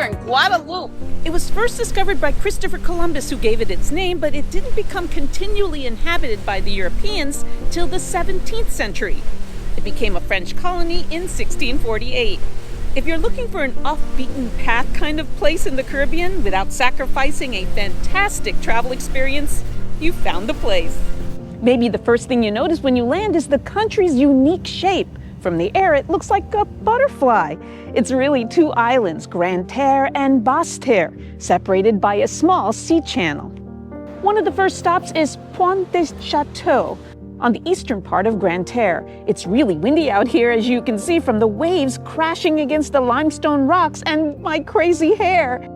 here in Guadaloupe. It was first discovered by Christopher Columbus, who gave it its name, but it didn't become continually inhabited by the Europeans till the 17th century. It became a French colony in 1648. If you're looking for an off-beaten path kind of place in the Caribbean without sacrificing a fantastic travel experience, you found the place. Maybe the first thing you notice when you land is the country's unique shape. From the air, it looks like a butterfly. It's really two islands, Grande Terre and Basse Terre, separated by a small sea channel. One of the first stops is Pointe de Chateaux, on the eastern part of Grande Terre. It's really windy out here, as you can see from the waves crashing against the limestone rocks and my crazy hair.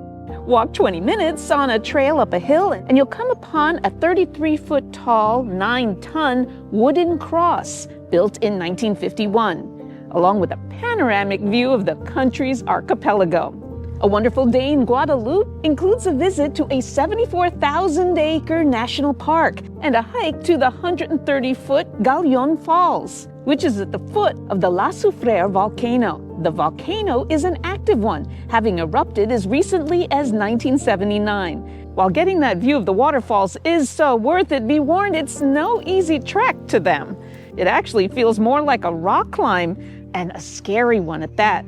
Walk 20 minutes on a trail up a hill and you'll come upon a 33-foot tall, 9-ton wooden cross built in 1951, along with a panoramic view of the country's archipelago. A wonderful day in Guadeloupe includes a visit to a 74,000-acre national park and a hike to the 130-foot Galion Falls, which is at the foot of the La Soufrière volcano. The volcano is an active one, having erupted as recently as 1979. While getting that view of the waterfalls is so worth it, be warned it's no easy trek to them. It actually feels more like a rock climb, and a scary one at that.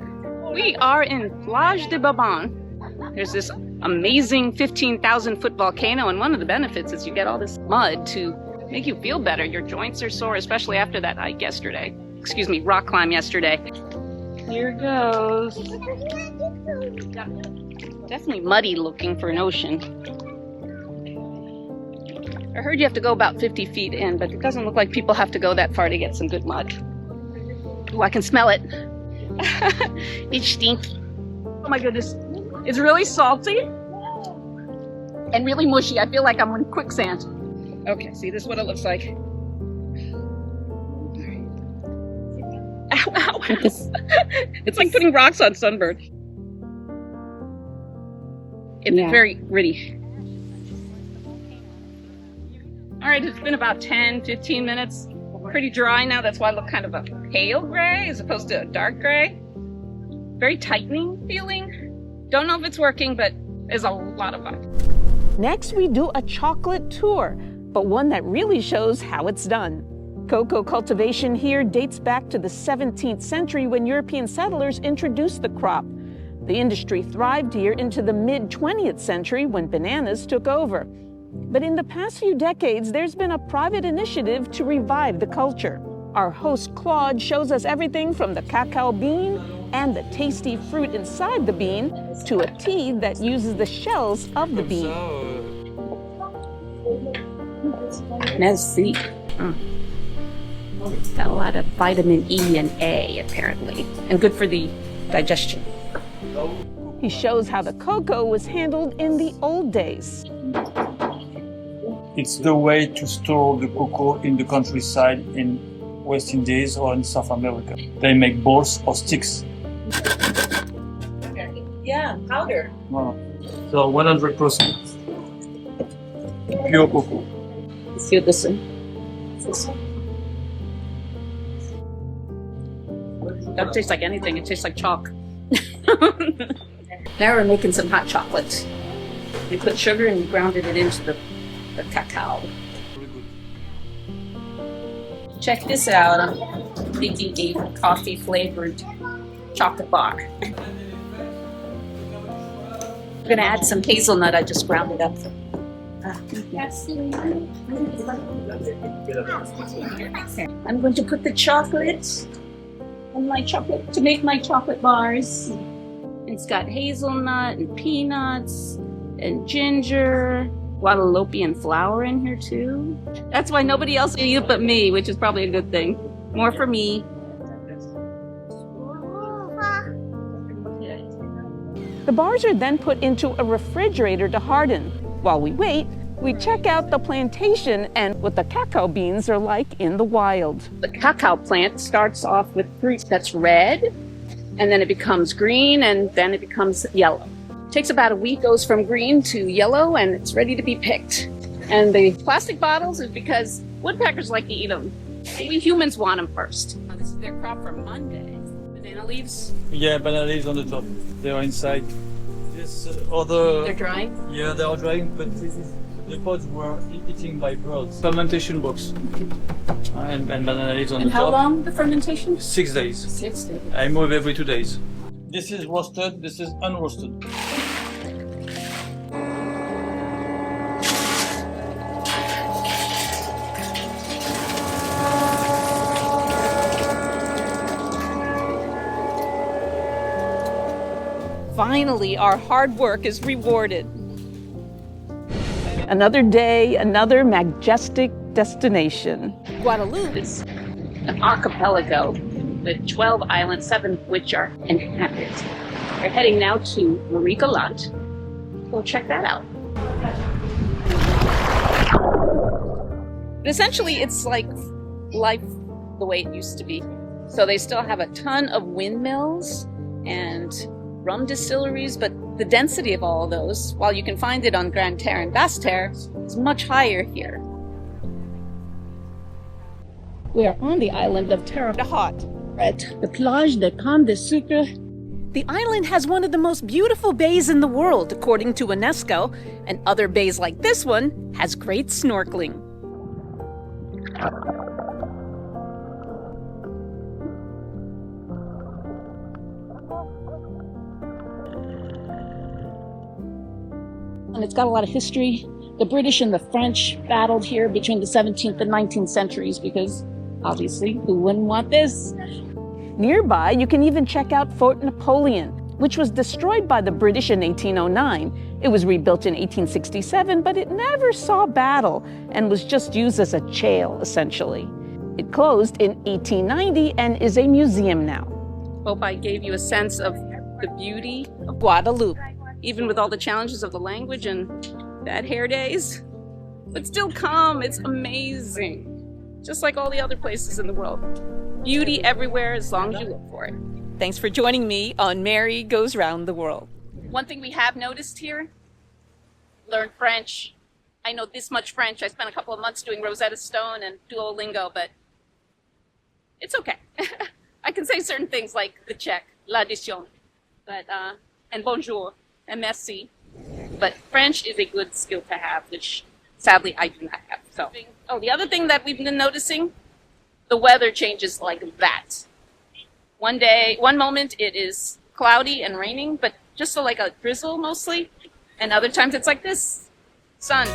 We are in Plage de Babin. There's this amazing 15,000-foot volcano, and one of the benefits is you get all this mud to make you feel better. Your joints are sore, especially after that hike yesterday. Rock climb yesterday. Here goes. Definitely muddy looking for an ocean. I heard you have to go about 50 feet in, but it doesn't look like people have to go that far to get some good mud. Ooh, I can smell it. It's stinky. Oh my goodness. It's really salty and really mushy. I feel like I'm in quicksand. Okay, see, this is what it looks like. Ow, ow, ow. It's like putting rocks on sunburn. It's very gritty. All right, it's been about 10, 15 minutes. Pretty dry now. That's why I look kind of a pale gray as opposed to a dark gray. Very tightening feeling. Don't know if it's working, but it's a lot of fun. Next, we do a chocolate tour, but one that really shows how it's done. Cocoa cultivation here dates back to the 17th century when European settlers introduced the crop. The industry thrived here into the mid-20th century when bananas took over. But in the past few decades, there's been a private initiative to revive the culture. Our host Claude shows us everything from the cacao bean and the tasty fruit inside the bean to a tea that uses the shells of the bean. Merci. It's got a lot of vitamin E and A, apparently, and good for the digestion. He shows how the cocoa was handled in the old days. It's the way to store the cocoa in the countryside in West Indies or in South America. They make balls or sticks. Yeah, powder. Wow. So 100% pure cocoa. Let's see this one. Doesn't taste like anything. It tastes like chalk. Now we're making some hot chocolate. We put sugar and we grounded it into the cacao. Check this out. I'm making a coffee flavored chocolate bar. I'm gonna add some hazelnut. I just ground it up. I'm going to put the chocolate on my chocolate to make my chocolate bars. It's got hazelnut and peanuts and ginger. Guadeloupean flour in here too. That's why nobody else will eat it but me, which is probably a good thing. More for me. The bars are then put into a refrigerator to harden. While we wait, we check out the plantation and what the cacao beans are like in the wild. The cacao plant starts off with fruit that's red, and then it becomes green, and then it becomes yellow. Takes about a week, goes from green to yellow, and it's ready to be picked. And the plastic bottles is because woodpeckers like to eat them. We humans want them first. This is their crop for Monday. Banana leaves. Yeah, banana leaves on the top. They are inside. This other... They're drying? Yeah, they are drying, but this is, the pods were eaten by birds. Fermentation box. And banana leaves on And the how top. long the fermentation? 6 days. 6 days. I move every 2 days. This is roasted, this is unroasted. Finally, our hard work is rewarded. Another day, another majestic destination. Guadaloupe It's an archipelago with 12 islands, 7 of which are inhabited. We're heading now to Marie-Galante. Go check that out. But essentially, it's like life the way it used to be. So they still have a ton of windmills and rum distilleries, but the density of all of those, while you can find it on Grande Terre and Basse Terre, is much higher here. We are on the island of Terre-de-Haut. at the Plage de Babin. The island has one of the most beautiful bays in the world, according to UNESCO, and other bays like this one has great snorkeling. And it's got a lot of history. The British and the French battled here between the 17th and 19th centuries because, obviously, who wouldn't want this? Nearby, you can even check out Fort Napoleon, which was destroyed by the British in 1809. It was rebuilt in 1867, but it never saw battle and was just used as a jail, essentially. It closed in 1890 and is a museum now. Hope I gave you a sense of the beauty of Guadeloupe, even with all the challenges of the language and bad hair days. But still calm, it's amazing. Just like all the other places in the world. Beauty everywhere as long as you look for it. Thanks for joining me on Mary Goes Round the World. One thing we have noticed here, learn French. I know this much French. I spent a couple of months doing Rosetta Stone and Duolingo, but it's okay. I can say certain things like the Czech, l'addition, but and bonjour and merci. But French is a good skill to have, which sadly I do not have. So, the other thing that we've been noticing, the weather changes like that. One moment it is cloudy and raining, but just like a drizzle mostly, and other times it's like this, sun.